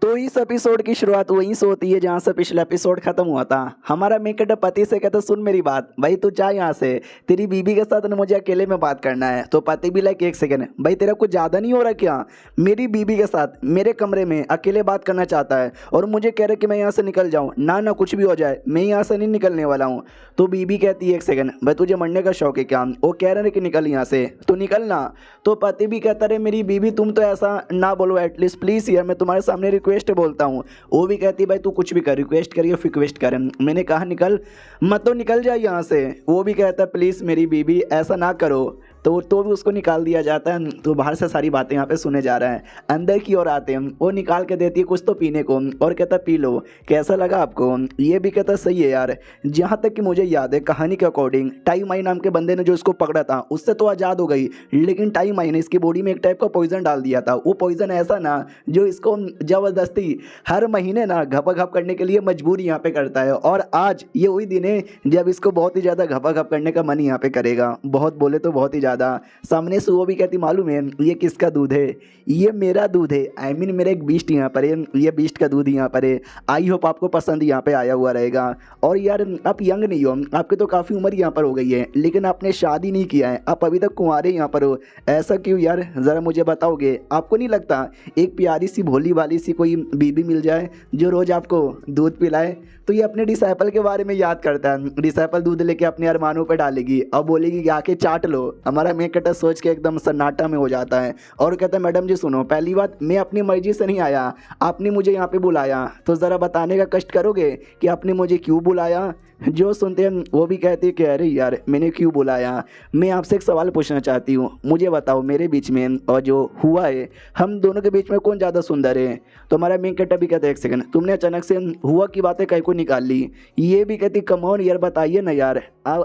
तो इस एपिसोड की शुरुआत वहीं से होती है जहाँ से पिछला एपिसोड खत्म हुआ था। हमारा मेकअप पति से कहता सुन मेरी बात भाई, तू जा यहाँ से, तेरी बीबी के साथ मुझे अकेले में बात करना है। तो पति भी लाइक एक सेकंड भाई, तेरा कुछ ज़्यादा नहीं हो रहा क्या? मेरी बीबी के साथ मेरे कमरे में अकेले बात करना चाहता है और मुझे कह रहे कि मैं यहाँ से निकल जाऊँ। ना ना कुछ भी हो जाए, मैं यहाँ से नहीं निकलने वाला हूँ। तो बीबी कहती है एक सेकंड भाई, तुझे मरने का शौक है क्या? वो कह रहे हैं कि निकल यहाँ से, तो निकलना। तो पति भी कहता रहे मेरी बीबी तुम तो ऐसा ना बोलो, एटलीस्ट प्लीज़ यार, मैं तुम्हारे सामने रिक्वेस्ट बोलता हूँ। वो भी कहती भाई तू कुछ भी कर, रिक्वेस्ट करिए रिक्वेस्ट कर, मैंने कहा निकल मत, तो निकल जाए यहाँ से। वो भी कहता प्लीज़ मेरी बीबी ऐसा ना करो। तो भी उसको निकाल दिया जाता है। तो बाहर से सारी बातें यहाँ पे सुने जा रहे हैं। अंदर की ओर आते हैं, वो निकाल के देती है कुछ तो पीने को और कहता पी लो, कैसा लगा आपको? ये भी कहता सही है यार। जहाँ तक कि मुझे याद है कहानी के अकॉर्डिंग, टाइम आई नाम के बंदे ने जो इसको पकड़ा था उससे तो आज़ाद हो गई, लेकिन टाइम आई ने इसकी बॉडी में एक टाइप का पॉइजन डाल दिया था। वो पॉइजन ऐसा ना जो इसको ज़बरदस्ती हर महीने ना घपा करने के लिए मजबूर यहाँ पे करता है। और आज ये वही दिन है जब इसको बहुत ही ज़्यादा घपा करने का मन यहाँ पे करेगा, बहुत बोले तो बहुत ही ज़्यादा। सामने से वो भी कहती मालूम है ये किसका दूध है? ये मेरा दूध है, आई मीन मेरा एक बीस्ट यहाँ पर है, ये बीस्ट का दूध यहाँ पर है। आई होप आपको पसंद यहाँ पे आया हुआ रहेगा। और यार आप यंग नहीं हो, आपकी तो काफ़ी उम्र यहाँ पर हो गई है, लेकिन आपने शादी नहीं किया है, आप अभी तक कुंवारे यहाँ पर हो, ऐसा क्यों यार? ज़रा मुझे बताओगे? आपको नहीं लगता एक प्यारी सी भोली वाली सी कोई बीबी मिल जाए जो रोज़ आपको दूध पिलाए? तो ये अपने डिसाइपल के बारे में याद करता है। डिसाइपल दूध लेके अपने अरमानों पे डालेगी और बोलेगी कि आके चाट लो। हमारा मेकअप सोच के एकदम सन्नाटा में हो जाता है और कहता है मैडम जी सुनो, पहली बात मैं अपनी मर्जी से नहीं आया, आपने मुझे यहाँ पे बुलाया, तो ज़रा बताने का कष्ट करोगे कि आपने मुझे क्यों बुलाया? जो सुनते हैं वो भी कहते हैं कि अरे यार मैंने क्यों बुलाया। मैं आपसे एक सवाल पूछना चाहती हूँ, मुझे बताओ मेरे बीच में और जो हुआ है हम दोनों के बीच में कौन ज़्यादा सुंदर है? तो हमारा मेन कट्टा भी कहता है एक सेकंड, तुमने अचानक से हुआ की बातें कहीं को निकाल ली। ये भी कहती कम ऑन यार, बताइए ना यार,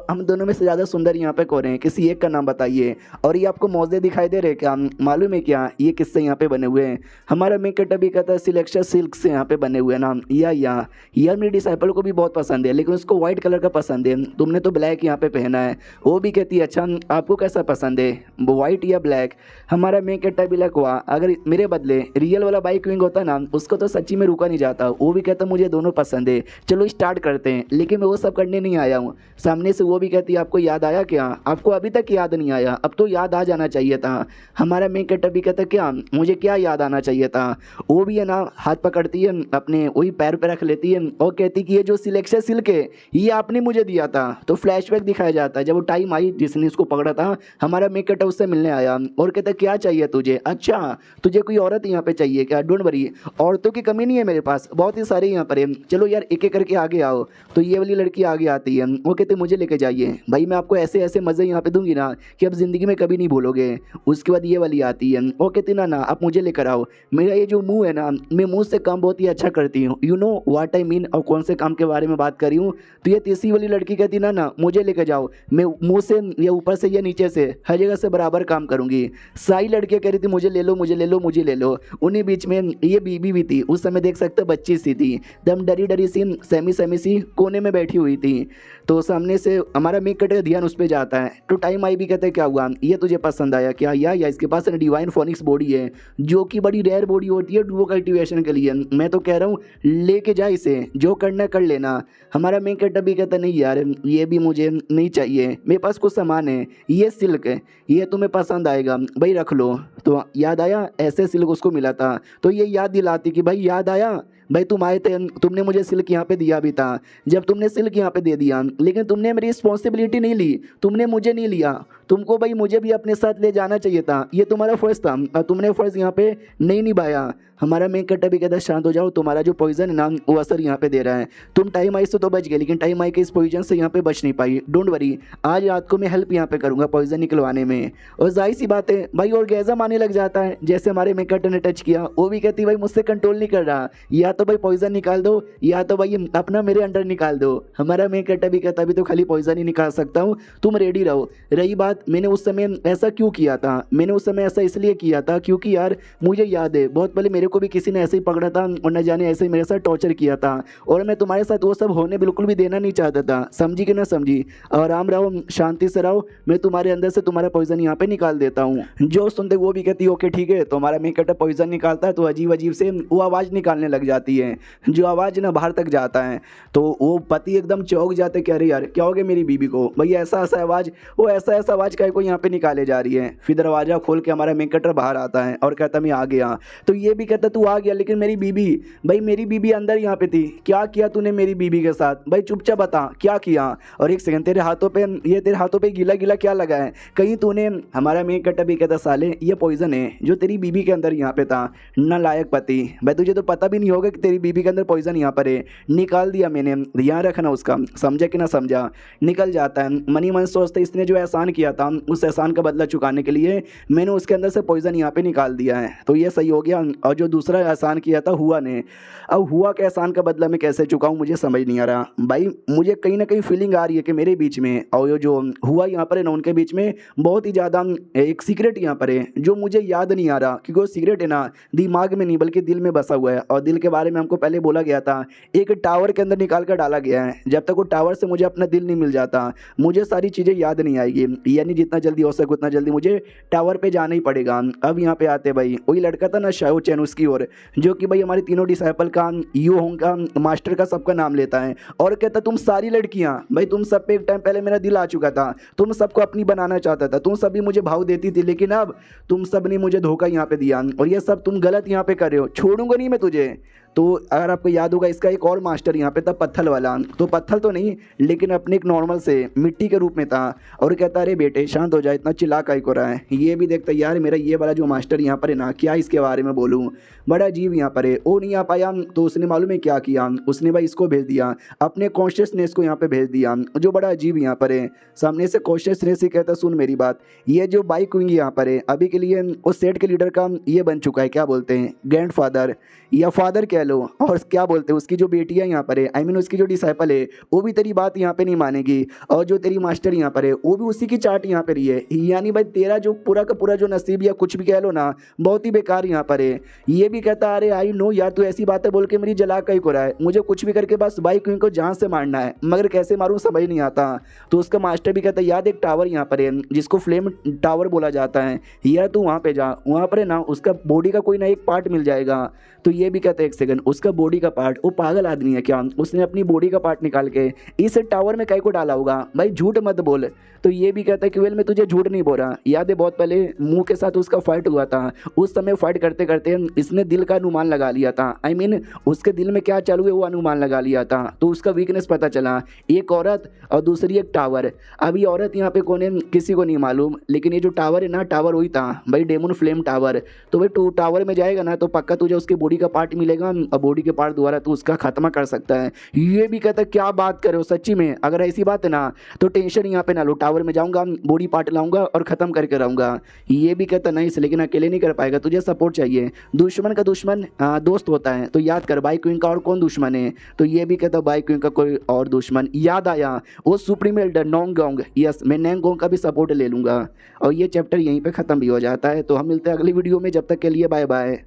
हम दोनों में से ज़्यादा सुंदर यहाँ पे कौन है? किसी एक का नाम बताइए। और ये आपको मौजे दिखाई दे रहे क्या? मालूम है क्या ये किससे यहाँ पे बने हुए हैं? हमारा मेन कट्टा भी कहता है सिलेक्शन सिल्क से यहाँ पे बने हुए ना। यार मेरे डिसाइपल को भी बहुत पसंद है, लेकिन उसको व्हाइट कलर का पसंद है, तुमने तो ब्लैक यहाँ पे पहना है। वो भी कहती है अच्छा आपको कैसा पसंद है, व्हाइट या ब्लैक? हमारा मेन कट्टा भी लग हुआ अगर मेरे बदले रियल वाला बाइक विंग होता ना, उसको तो सच्ची में रुका नहीं जाता। वो भी कहता मुझे दोनों पसंद है, चलो स्टार्ट करते हैं, लेकिन मैं वो सब करने नहीं आया हूँ। सामने से वो भी कहती है आपको याद आया क्या? आपको अभी तक याद नहीं आया, अब तो याद आ जाना चाहिए था। हमारा मेन कट्टा भी कहता क्या मुझे क्या याद आना चाहिए था? वो भी है ना हाथ पकड़ती है अपने वही पैर पे रख लेती है और कहती कि ये जो सिलेक्शन सिल्क है ये आपने मुझे दिया था। तो फ्लैशबैक दिखाया जाता है जब वो टाइम आई जिसने इसको पकड़ा था, हमारा मेन कट्टा उससे मिलने आया और कहता क्या चाहिए तुझे? अच्छा तुझे कोई औरत यहाँ पे चाहिए क्या? डोंट वरी, औरतों की कमी नहीं है मेरे पास, बहुत ही सारे यहाँ पर है, चलो यार एक एक करके आगे आओ। तो ये वाली लड़की आगे आती है, वो कहते मुझे लेके जाइए भाई, मैं आपको ऐसे ऐसे मज़े यहाँ पे दूंगी ना कि आप ज़िंदगी में कभी नहीं भूलोगे। उसके बाद ये वाली आती है, वो कहती ना आप मुझे लेकर आओ, मेरा ये जो मुँह है ना, मैं मुँह से काम बहुत ही अच्छा करती हूँ, you know what I mean, और कौन से काम के बारे में बात कर रही हूँ। तो ये तीसरी वाली लड़की कहती ना मुझे लेकर जाओ, मैं मुँह से या ऊपर से या नीचे से हर जगह से बराबर काम करूँगी। सारी लड़कियाँ कह रही थी मुझे ले लो मुझे ले लो मुझे ले लो। उन्हीं बीच में ये बीबी भी थी, उस समय देख सकते बच्ची सी थी, दम डरी डरी सी सेमी सी कोने में बैठी हुई थी। तो सामने से हमारा मेक कट का ध्यान उस पर जाता है। तो टाइम आई भी कहते हैं क्या हुआ, ये तुझे पसंद आया क्या? या इसके पास डिवाइन फोनिक्स बॉडी है जो कि बड़ी रेयर बॉडी होती है डुओ कल्टिवेशन के लिए। मैं तो कह रहा हूँ लेके जा इसे, जो करना कर लेना। हमारा मेन कट भी कहता नहीं यार ये भी मुझे नहीं चाहिए, मेरे पास कुछ सामान है, ये सिल्क है, ये तुम्हें पसंद आएगा भाई रख लो। तो याद आया ऐसे सिल्क उसको मिला था, तो ये याद दिलाती कि भाई याद आया भाई तुम आए थे, तुमने मुझे सिल्क यहाँ पे दिया भी था। जब तुमने सिल्क यहाँ पे दे दिया लेकिन तुमने मेरी रिस्पॉन्सिबिलिटी नहीं ली, तुमने मुझे नहीं लिया, तुमको भाई मुझे भी अपने साथ ले जाना चाहिए था, ये तुम्हारा फ़र्ज़ था और तुमने फ़र्ज़ यहाँ पे नहीं निभाया। हमारा मेन कट्टा भी कहता है शांत हो जाओ, तुम्हारा जो पॉइजन है ना वो असर यहाँ पे दे रहा है। तुम टाइम आई से तो बच गए, लेकिन टाइम आई के इस पॉइजन से यहाँ पे बच नहीं पाई। डोंट वरी, आज रात को मैं हेल्प यहाँ पे करूँगा पॉइजन निकलवाने में। और जाहिर सी बात है भाई ऑर्गेज़म आने लग जाता है जैसे हमारे मेन कट्टा ने टच किया। वो भी कहती भाई मुझसे कंट्रोल नहीं कर रहा, या तो भाई पॉइजन निकाल दो या तो भाई अपना मेरे अंडर निकाल दो। हमारा मेन कट्टा भी कहता अभी तो खाली पॉइजन ही निकाल सकता हूँ, तुम रेडी रहो। रही बात मैंने उस समय ऐसा क्यों किया था, मैंने उस समय ऐसा इसलिए किया था क्योंकि यार मुझे याद है बहुत पहले मेरे को भी किसी ने ऐसे ही पकड़ा था और न जाने ऐसे ही मेरे साथ टॉर्चर किया था, और मैं तुम्हारे साथ वो सब होने बिल्कुल भी देना नहीं चाहता था। समझी कि ना समझी? आराम रहो, शांति से रहो, मैं तुम्हारे अंदर से तुम्हारा पॉइजन यहाँ पे निकाल देता हूँ। जो सुनते वो भी कहती है ओके ठीक है। तो हमारा मेकअप पॉइजन निकालता है तो अजीब अजीब से वो आवाज़ निकालने लग जाती है, जो आवाज़ ना बाहर तक जाता है। तो वो पति एकदम चौंक जाते कि अरे यार क्या हो गया मेरी बीबी को, भाई ऐसा ऐसा आवाज़, वो ऐसा ऐसा आवाज़ क्या को यहाँ पे निकाले जा रही है। फिर दरवाज़ा खोल के हमारा मेकअप बाहर आता है और कहता मैं आ गया। तो ये भी कहता तू आ गया, लेकिन मेरी बीबी, भाई मेरी बीबी अंदर यहाँ पे थी, क्या किया तूने मेरी बीबी के साथ, भाई चुपचाप बता क्या किया। और एक सेकंड, तेरे हाथों पे, ये तेरे हाथों पे गीला गीला क्या लगा है, कहीं तूने, हमारा मेकअप भी कहता साले ये पॉइजन है जो तेरी बीबी के अंदर यहाँ पे था, नालायक पति, भाई तुझे तो पता भी नहीं होगा कि तेरी बीबी के अंदर पॉइजन यहाँ पर है, निकाल दिया मैंने, ध्यान रखना उसका, समझा कि ना समझा। निकल जाता है। मनी मन सोचते इसने जो एहसान किया था उस एहसान का बदला चुकाने के लिए मैंने उसके अंदर से पॉइजन यहाँ पे निकाल दिया है, तो ये सही हो गया। और जो दूसरा एहसान किया था हुआ ने, अब हुआ के एहसान का बदला मैं कैसे चुकाऊँ मुझे समझ नहीं आ रहा। भाई मुझे कहीं ना कहीं फीलिंग आ रही है कि मेरे बीच में और जो हुआ यहाँ पर है ना उनके बीच में बहुत ही ज़्यादा एक सीक्रेट यहाँ पर है जो मुझे याद नहीं आ रहा, क्योंकि वो सीक्रेट है ना दिमाग में नहीं बल्कि दिल में बसा हुआ है। और दिल के बारे में हमको पहले बोला गया था, एक टावर के अंदर निकाल कर डाला गया है, जब तक वो टावर से मुझे अपना दिल नहीं मिल जाता मुझे सारी चीज़ें याद नहीं आएगी, यानी जितना जल्दी हो सके उतना जल्दी मुझे टावर पे जाना ही पड़ेगा। अब यहाँ पे आते भाई वही लड़का था ना शाओ चैन उसकी ओर, जो कि भाई हमारे तीनों डिसाइपल का, यू होंग का, मास्टर का, सबका नाम लेता है और कहता तुम सारी लड़कियां, भाई तुम सब पे एक टाइम पहले मेरा दिल आ चुका था, तुम सबको अपनी बनाना चाहता था, तुम सभी मुझे भाव देती थी, लेकिन अब तुम सब ने मुझे धोखा यहाँ पे दिया और ये सब तुम गलत यहाँ पे कर रहे हो, छोड़ूंगा नहीं मैं तुझे। तो अगर आपको याद होगा इसका एक और मास्टर यहाँ पे था पत्थल वाला, तो पत्थल तो नहीं लेकिन अपने एक नॉर्मल से मिट्टी के रूप में था और कहता अरे बेटे शांत हो जाए, इतना चिल्ला काहे को रहा है। ये भी देखता यार मेरा ये वाला जो मास्टर यहाँ पर है ना, क्या इसके बारे में बोलूँ, बड़ा अजीब यहाँ पर है। वो नहीं आ पाया तो उसने मालूम है क्या किया, उसने भाई इसको भेज दिया, अपने कॉन्शियसनेस को यहाँ पे भेज दिया, जो बड़ा अजीब यहाँ पर है। सामने से कॉन्शियसनेस ही कहता सुन मेरी बात, ये जो बाइक हुई यहाँ पर है अभी के लिए उस सेट के लीडर का ये बन चुका है, क्या बोलते हैं ग्रैंड फादर या फादर कह लो, और क्या बोलते हैं उसकी जो बेटी है यहाँ पर है, आई मीन उसकी जो डिसाइपल है वो भी तेरी बात यहाँ पे नहीं मानेगी, और जो तेरी मास्टर यहाँ पर है वो भी उसी की चाट यहाँ पर ही है। यानी भाई तेरा जो पूरा का पूरा जो नसीब या कुछ भी कह लो ना बहुत ही बेकार यहाँ पर है। ये भी कहता अरे आई नो यार तू ऐसी बातें बोल के मेरी जला कहीं को रहा है, मुझे कुछ भी करके बस बाइक क्वीन को जान से मारना है, मगर कैसे मारूँ समझ नहीं आता। तो उसका मास्टर भी कहता है याद एक टावर यहाँ पर है जिसको फ्लेम टावर बोला जाता है, यार तू वहाँ पे जा, वहाँ पर है ना उसका बॉडी का कोई ना एक पार्ट मिल जाएगा। तो ये भी कहता है एक सेकंड, उसका बॉडी का पार्ट, वो पागल आदमी है क्या, उसने अपनी बॉडी का पार्ट निकाल के इस टावर में कहीं को डाला होगा, भाई झूठ मत बोल। तो ये भी कहता है कि वेल मैं तुझे झूठ नहीं बोल रहा, याद है बहुत पहले मुंह के साथ उसका फाइट हुआ था, उस समय फाइट करते करते इसने दिल का अनुमान लगा लिया था, आई मीन उसके दिल में क्या चालू है वो अनुमान लगा लिया था। तो उसका वीकनेस पता चला, एक औरत और दूसरी एक टावर। अभी औरत यहाँ पे कौन है किसी को नहीं मालूम, लेकिन ये जो टावर है ना टावर वही था भाई डेमन फ्लेम टावर। तो भाई तू टावर में जाएगा ना तो पक्का तुझे उसके बॉडी का पार्ट मिलेगा और बॉडी के पार्ट द्वारा तू उसका खात्मा कर सकता है। ये भी कहता है क्या बात करे हो सच्ची में, अगर ऐसी बात है ना तो टेंशन यहाँ पे ना लो, टावर में जाऊंगा बॉडी पार्ट लाऊंगा और खत्म करके रहूंगा। ये भी कहता नहीं लेकिन अकेले नहीं कर पाएगा, तुझे सपोर्ट चाहिए, दुश्मन का दुश्मन दोस्त होता है, तो याद कर बाई क्वीन का और कौन दुश्मन है। तो ये भी कहता बाई क्वीन का कोई और दुश्मन याद आया, वो सुप्रीम एल्डर नोंगोंग, यस मैं नोंगोंग का भी सपोर्ट ले लूंगा। और ये चैप्टर यहीं पे खत्म भी हो जाता है। तो हम मिलते हैं अगली वीडियो में, जब तक के लिए बाय बाय।